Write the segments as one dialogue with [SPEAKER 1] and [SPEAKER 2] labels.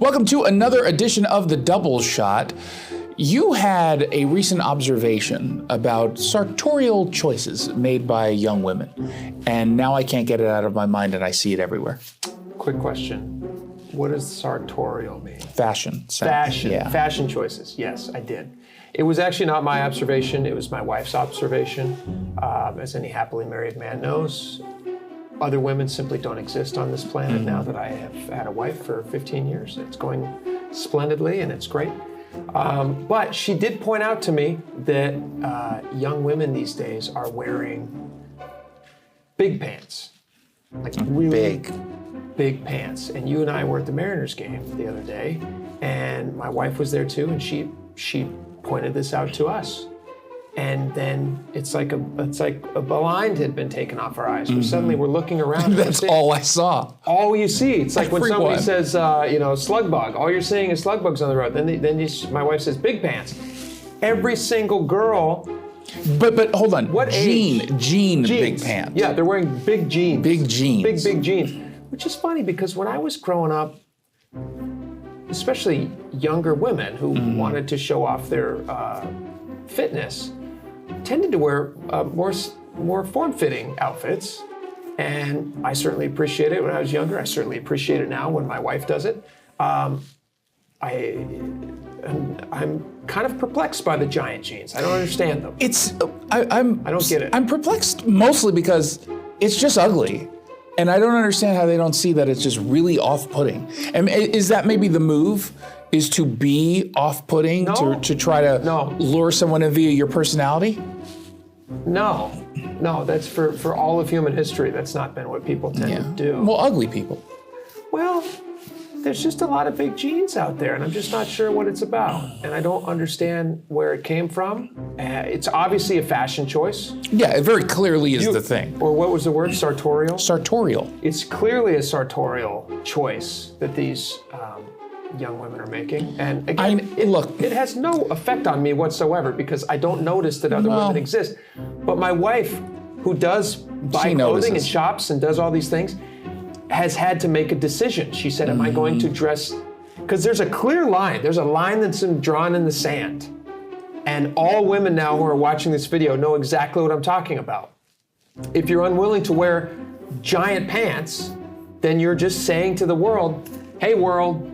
[SPEAKER 1] Welcome to another edition of The Double Shot. You had a recent observation about sartorial choices made by young women, and now I can't get it out of my mind and I see it everywhere.
[SPEAKER 2] Quick question. What does sartorial mean?
[SPEAKER 1] Fashion.
[SPEAKER 2] Fashion choices. Yes, I did. It was actually not my observation. It was my wife's observation. As any happily married man knows, other women simply don't exist on this planet now that I have had a wife for 15 years. It's going splendidly and it's great. But she did point out to me that young women these days are wearing big pants. Like really big pants. And you and I were at the Mariners game the other day, and my wife was there too, and she pointed this out to us. And then it's like a blind had been taken off our eyes. Where suddenly we're looking around.
[SPEAKER 1] That's all I saw.
[SPEAKER 2] All you see. It's like when somebody says, slug bug. All you're seeing is slug bugs on the road. Then my wife says, big pants. Every single girl.
[SPEAKER 1] But hold on.
[SPEAKER 2] What
[SPEAKER 1] jean
[SPEAKER 2] jeans.
[SPEAKER 1] Big pants.
[SPEAKER 2] Yeah, they're wearing big jeans.
[SPEAKER 1] Big jeans.
[SPEAKER 2] Big jeans. Which is funny because when I was growing up, especially younger women who wanted to show off their fitness, tended to wear more form-fitting outfits, and I certainly appreciate it when I was younger. I certainly appreciate it now when my wife does it. I'm kind of perplexed by the giant jeans. I don't understand them.
[SPEAKER 1] I
[SPEAKER 2] don't get it.
[SPEAKER 1] I'm perplexed mostly because it's just ugly. And I don't understand how they don't see that it's just really off-putting. And is that maybe the move? Is to be off-putting, to try to lure someone in via your personality?
[SPEAKER 2] No, that's for all of human history. That's not been what people tend to do.
[SPEAKER 1] Well, ugly people.
[SPEAKER 2] Well, there's just a lot of big jeans out there, and I'm just not sure what it's about. And I don't understand where it came from. It's obviously a fashion choice.
[SPEAKER 1] Yeah, it very clearly is the thing.
[SPEAKER 2] Or what was the word? Sartorial?
[SPEAKER 1] Sartorial.
[SPEAKER 2] It's clearly a sartorial choice that these young women are making. And again, it has no effect on me whatsoever because I don't notice that other women exist. But my wife, who does buy clothing and shops and does all these things, has had to make a decision. She said, am I going to dress? Because there's a clear line. There's a line that's drawn in the sand. And all women now who are watching this video know exactly what I'm talking about. If you're unwilling to wear giant pants, then you're just saying to the world, hey world,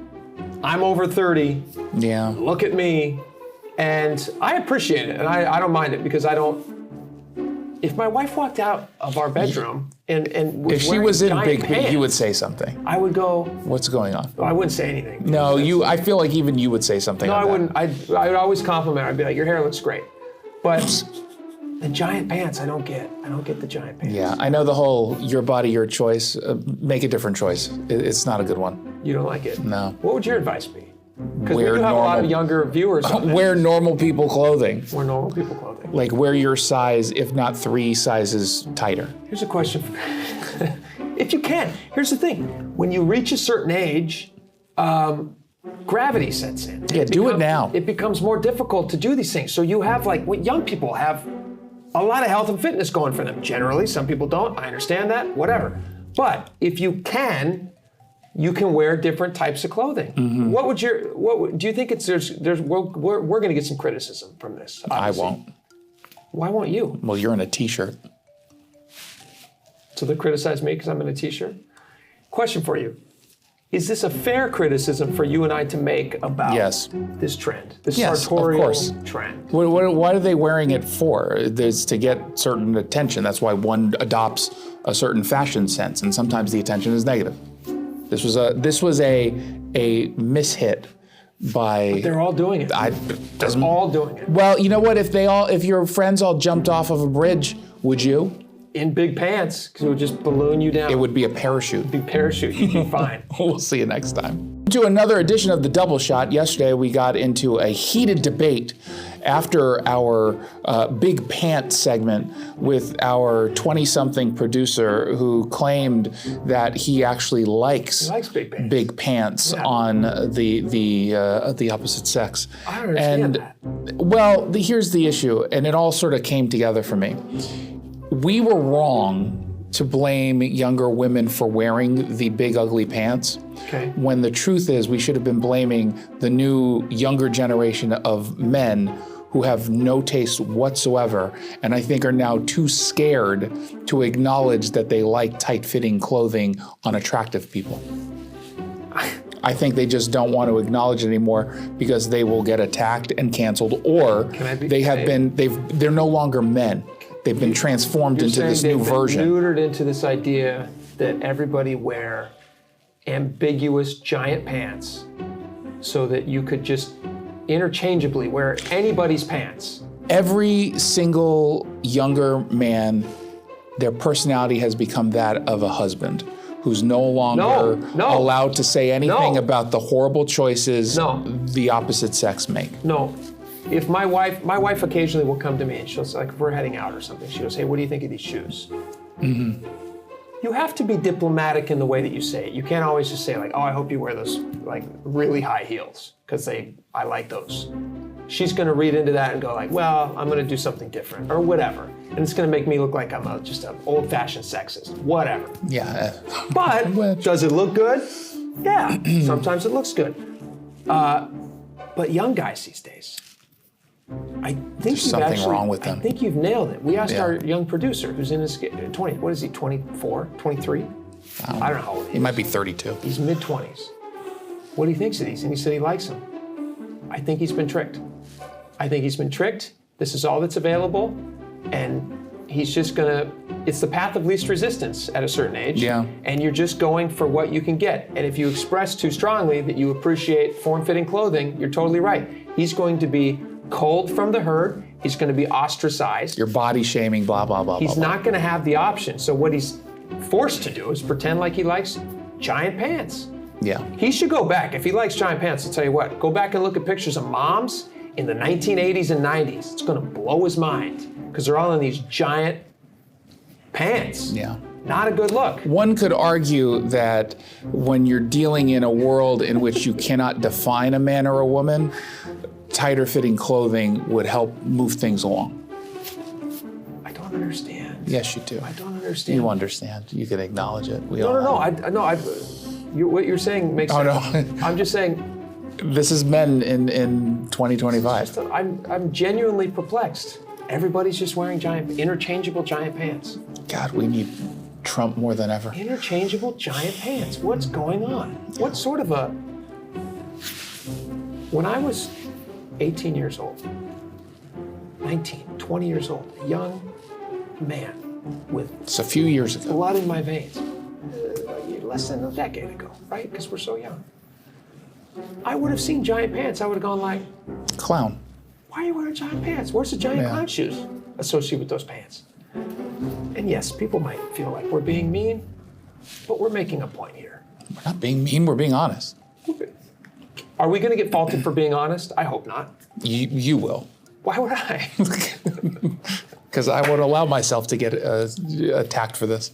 [SPEAKER 2] I'm over 30.
[SPEAKER 1] Yeah.
[SPEAKER 2] Look at me. And I appreciate it. And I don't mind it because if my wife walked out of our bedroom and was
[SPEAKER 1] if she was in big
[SPEAKER 2] pants,
[SPEAKER 1] you would say something.
[SPEAKER 2] I would go,
[SPEAKER 1] what's going on?
[SPEAKER 2] I wouldn't say anything.
[SPEAKER 1] No, I feel like even you would say something.
[SPEAKER 2] No, I wouldn't. I would always compliment her. I'd be like, your hair looks great. But the giant pants, I don't get the giant pants.
[SPEAKER 1] Yeah, I know the whole your body, your choice, make a different choice. It's not a good one.
[SPEAKER 2] You don't like it?
[SPEAKER 1] No.
[SPEAKER 2] What would your advice be? Because we do have a lot of younger viewers.
[SPEAKER 1] Wear normal people clothing.
[SPEAKER 2] Wear normal people clothing.
[SPEAKER 1] Like wear your size, if not 3 sizes tighter.
[SPEAKER 2] Here's a question. If you can. Here's the thing. When you reach a certain age, gravity sets in.
[SPEAKER 1] Yeah, do it now.
[SPEAKER 2] It becomes more difficult to do these things. So you have young people have a lot of health and fitness going for them. Generally, some people don't. I understand that. Whatever. But if you can wear different types of clothing. Mm-hmm. Do you think we're going to get some criticism from this? Obviously.
[SPEAKER 1] I won't.
[SPEAKER 2] Why won't you?
[SPEAKER 1] Well, you're in a t-shirt.
[SPEAKER 2] So they criticize me because I'm in a t-shirt? Question for you. Is this a fair criticism for you and I to make about this trend, this sartorial trend?
[SPEAKER 1] What are they wearing it for? It's to get certain attention. That's why one adopts a certain fashion sense, and sometimes the attention is negative. This was a mishit by.
[SPEAKER 2] But they're all doing it. They're all doing it.
[SPEAKER 1] Well, you know what? If your friends all jumped off of a bridge, would you?
[SPEAKER 2] In big pants, because it would just balloon you down.
[SPEAKER 1] It would be a parachute.
[SPEAKER 2] It'd be parachute. You'd be fine.
[SPEAKER 1] We'll see you next time. To another edition of The Double Shot. Yesterday we got into a heated debate after our big pants segment with our 20-something producer who claimed that he actually likes big pants on the opposite sex.
[SPEAKER 2] I don't understand that.
[SPEAKER 1] Well, here's the issue, and it all sort of came together for me. We were wrong to blame younger women for wearing the big ugly pants.
[SPEAKER 2] Okay.
[SPEAKER 1] When the truth is we should have been blaming the new younger generation of men who have no taste whatsoever, and I think are now too scared to acknowledge that they like tight-fitting clothing on attractive people. I think they just don't want to acknowledge it anymore because they will get attacked and canceled, or they're no longer men. They've been transformed into this new version.
[SPEAKER 2] You're neutered into this idea that everybody wear ambiguous giant pants so that you could just interchangeably wear anybody's pants.
[SPEAKER 1] Every single younger man, their personality has become that of a husband who's no longer allowed to say anything about the horrible choices the opposite sex make.
[SPEAKER 2] No. If my wife occasionally will come to me and she'll say, like, if we're heading out or something, she goes, hey, what do you think of these shoes? Mm-hmm. You have to be diplomatic in the way that you say it. You can't always just say, like, oh, I hope you wear those, like, really high heels, because I like those. She's going to read into that and go, like, well, I'm going to do something different, or whatever. And it's going to make me look like I'm just an old-fashioned sexist, whatever.
[SPEAKER 1] Yeah.
[SPEAKER 2] But does it look good? Yeah, sometimes it looks good. But young guys these days, I think
[SPEAKER 1] there's something wrong with them.
[SPEAKER 2] I think you've nailed it. We asked our young producer, who's in his 20s, what is he, 24, 23? I don't know how old he is.
[SPEAKER 1] He might be 32.
[SPEAKER 2] He's mid-20s. What he thinks of these, and he said he likes them. I think he's been tricked. This is all that's available, and he's just gonna, it's the path of least resistance at a certain age.
[SPEAKER 1] Yeah.
[SPEAKER 2] And you're just going for what you can get. And if you express too strongly that you appreciate form-fitting clothing, you're totally right. He's going to be cold from the herd. He's going to be ostracized.
[SPEAKER 1] Your body shaming, blah, blah, blah,
[SPEAKER 2] He's
[SPEAKER 1] blah,
[SPEAKER 2] not going to have the option. So what he's forced to do is pretend like he likes giant pants.
[SPEAKER 1] Yeah.
[SPEAKER 2] He should go back. If he likes giant pants, I'll tell you what, go back and look at pictures of moms in the 1980s and 90s. It's going to blow his mind because they're all in these giant pants.
[SPEAKER 1] Yeah.
[SPEAKER 2] Not a good look.
[SPEAKER 1] One could argue that when you're dealing in a world in which you cannot define a man or a woman, tighter fitting clothing would help move things along.
[SPEAKER 2] I don't understand.
[SPEAKER 1] Yes, you do.
[SPEAKER 2] I don't understand.
[SPEAKER 1] You understand. You can acknowledge it.
[SPEAKER 2] What you're saying makes sense. No. I'm just saying.
[SPEAKER 1] This is men in 2025.
[SPEAKER 2] I'm genuinely perplexed. Everybody's just wearing interchangeable giant pants.
[SPEAKER 1] God, we need Trump more than ever.
[SPEAKER 2] Interchangeable giant pants. What's going on? What sort of a... When I was 18 years old, 19, 20 years old, a young man with...
[SPEAKER 1] It's a few years ago.
[SPEAKER 2] Blood in my veins. Less than a decade ago, right? Because we're so young. I would have seen giant pants. I would have gone like...
[SPEAKER 1] Clown.
[SPEAKER 2] Why are you wearing giant pants? Where's the giant clown shoes associated with those pants? And yes, people might feel like we're being mean, but we're making a point here.
[SPEAKER 1] We're not being mean, we're being honest.
[SPEAKER 2] Are we going to get faulted for being honest? I hope not.
[SPEAKER 1] You will.
[SPEAKER 2] Why would I?
[SPEAKER 1] Because I would allow myself to get attacked for this.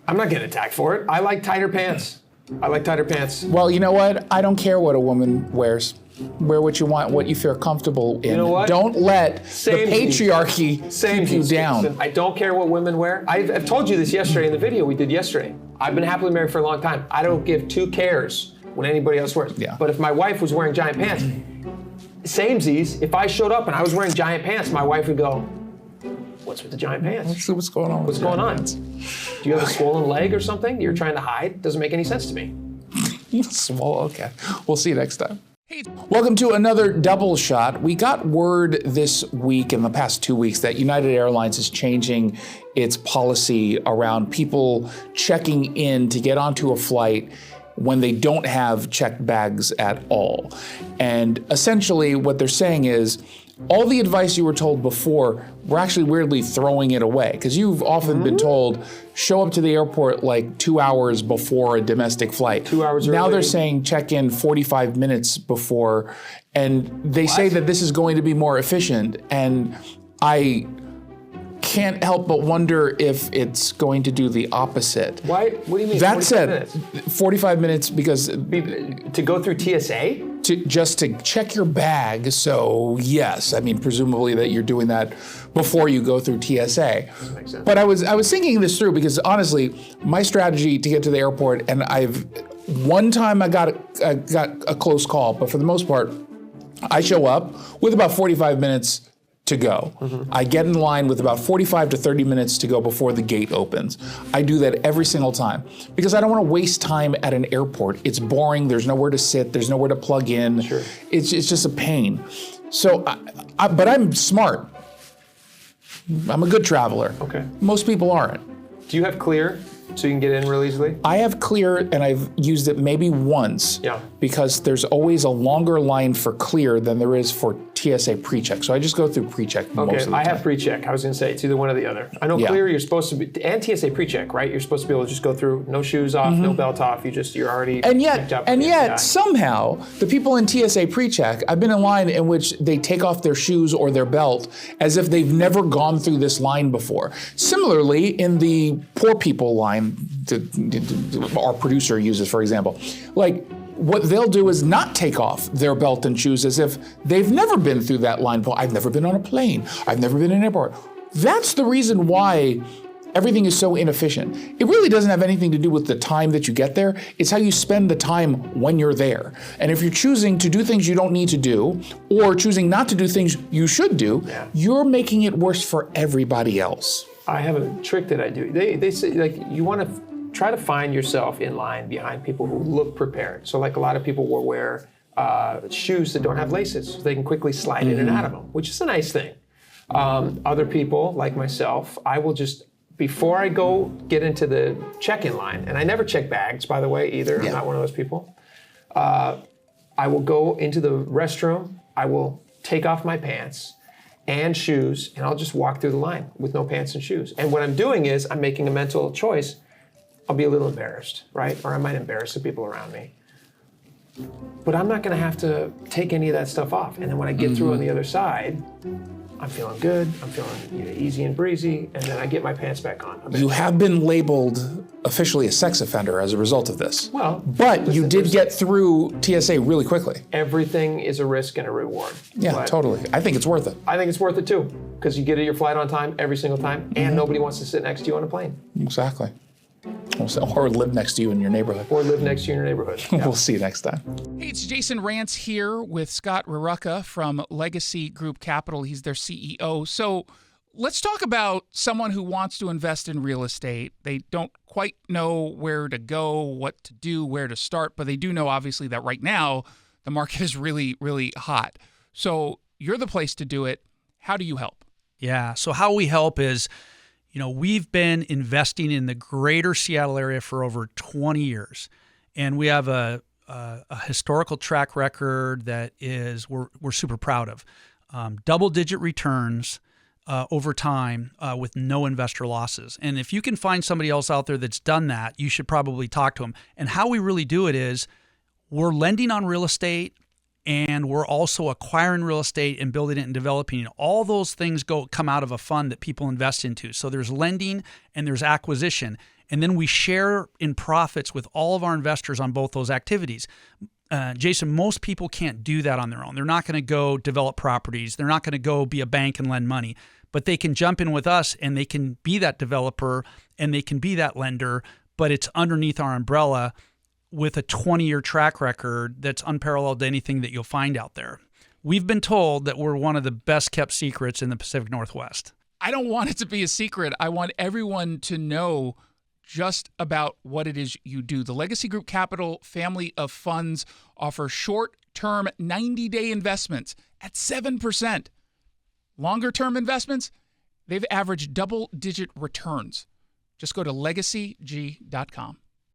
[SPEAKER 2] I'm not getting attacked for it. I like tighter pants.
[SPEAKER 1] Well, you know what? I don't care what a woman wears. Wear what you want, what you feel comfortable in.
[SPEAKER 2] You know what?
[SPEAKER 1] Don't let the patriarchy keep you down.
[SPEAKER 2] Listen, I don't care what women wear. I've told you this yesterday in the video we did yesterday. I've been happily married for a long time. I don't give two cares what anybody else wears.
[SPEAKER 1] Yeah.
[SPEAKER 2] But if my wife was wearing giant pants, samesies, if I showed up and I was wearing giant pants, my wife would go, what's with the giant pants?
[SPEAKER 1] What's going on?
[SPEAKER 2] What's going on? Do you have a swollen leg or something you're trying to hide? Doesn't make any sense to me.
[SPEAKER 1] Okay. We'll see you next time. Hey, welcome to another double shot. We got word this week, in the past 2 weeks, that United Airlines is changing its policy around people checking in to get onto a flight when they don't have checked bags at all. And essentially what they're saying is, all the advice you were told before, we're actually weirdly throwing it away. Because you've often been told, show up to the airport like 2 hours before a domestic flight.
[SPEAKER 2] 2 hours early.
[SPEAKER 1] Now they're saying check in 45 minutes before. And they say that this is going to be more efficient. And I can't help but wonder if it's going to do the opposite.
[SPEAKER 2] Why? What do you mean?
[SPEAKER 1] That said, 45 minutes because...
[SPEAKER 2] To go through TSA?
[SPEAKER 1] to check your bag. So yes, I mean, presumably that you're doing that before you go through TSA.
[SPEAKER 2] Makes sense.
[SPEAKER 1] But I was thinking this through because honestly, my strategy to get to the airport, and one time I got a close call, but for the most part, I show up with about 45 minutes to go. I get in line with about 45 to 30 minutes to go before the gate opens. I do that every single time because I don't want to waste time at an airport. It's boring. There's nowhere to sit. There's nowhere to plug in.
[SPEAKER 2] Sure.
[SPEAKER 1] It's just a pain. So, but I'm smart. I'm a good traveler.
[SPEAKER 2] Okay.
[SPEAKER 1] Most people aren't.
[SPEAKER 2] Do you have Clear so you can get in real easily?
[SPEAKER 1] I have Clear, and I've used it maybe once.
[SPEAKER 2] Yeah.
[SPEAKER 1] Because there's always a longer line for Clear than there is for TSA pre-check. So I just go through pre-check most of the time.
[SPEAKER 2] I have pre-check. I was going to say it's either one or the other. I know Clear, you're supposed to be, and TSA pre-check, right? You're supposed to be able to just go through, no shoes off, no belt off. You're already checked up.
[SPEAKER 1] And yet somehow the people in TSA pre-check, I've been in line in which they take off their shoes or their belt as if they've never gone through this line before. Similarly, in the poor people line that our producer uses, for example, like, what they'll do is not take off their belt and shoes as if they've never been through that line before. I've never been on a plane. I've never been in an airport. That's the reason why everything is so inefficient. It really doesn't have anything to do with the time that you get there. It's how you spend the time when you're there. And if you're choosing to do things you don't need to do, or choosing not to do things you should do, you're making it worse for everybody else.
[SPEAKER 2] I have a trick that I do. They say, like, you want to try to find yourself in line behind people who look prepared. So like a lot of people will wear shoes that don't have laces so they can quickly slide in and out of them, which is a nice thing. Other people, like myself, I will just, before I go get into the check-in line, and I never check bags, by the way, either. I'm not one of those people. I will go into the restroom, I will take off my pants and shoes, and I'll just walk through the line with no pants and shoes. And what I'm doing is I'm making a mental choice. I'll be a little embarrassed, right? Or I might embarrass the people around me. But I'm not gonna have to take any of that stuff off. And then when I get through on the other side, I'm feeling good, I'm feeling easy and breezy, and then I get my pants back on.
[SPEAKER 1] You have been labeled officially a sex offender as a result of this.
[SPEAKER 2] Well,
[SPEAKER 1] but you did get through TSA really quickly.
[SPEAKER 2] Everything is a risk and a reward.
[SPEAKER 1] Yeah, totally. I think it's worth it.
[SPEAKER 2] I think it's worth it too, because you get your flight on time every single time, and nobody wants to sit next to you on a plane.
[SPEAKER 1] Exactly. Or live next to you in your neighborhood.
[SPEAKER 2] Or live next to you in your neighborhood. Yeah.
[SPEAKER 1] We'll see you next time.
[SPEAKER 3] Hey, it's Jason Rantz here with Scott Rarucka from Legacy Group Capital. He's their CEO. So let's talk about someone who wants to invest in real estate. They don't quite know where to go, what to do, where to start, but they do know, obviously, that right now the market is really, really hot. So you're the place to do it. How do you help?
[SPEAKER 4] Yeah, so how we help is, we've been investing in the greater Seattle area for over 20 years, and we have a historical track record that is we're super proud of. Double-digit returns over time with no investor losses. And if you can find somebody else out there that's done that, you should probably talk to them. And how we really do it is we're lending on real estate, and we're also acquiring real estate and building it and developing it. All those things come out of a fund that people invest into. So there's lending and there's acquisition. And then we share in profits with all of our investors on both those activities. Jason, most people can't do that on their own. They're not going to go develop properties. They're not going to go be a bank and lend money. But they can jump in with us and they can be that developer and they can be that lender, but it's underneath our umbrella with a 20-year track record that's unparalleled to anything that you'll find out there. We've been told that we're one of the best kept secrets in the Pacific Northwest.
[SPEAKER 3] I don't want it to be a secret. I want everyone to know just about what it is you do. The Legacy Group Capital family of funds offer short-term 90-day investments at 7%. Longer-term investments, they've averaged double-digit returns. Just go to legacyg.com.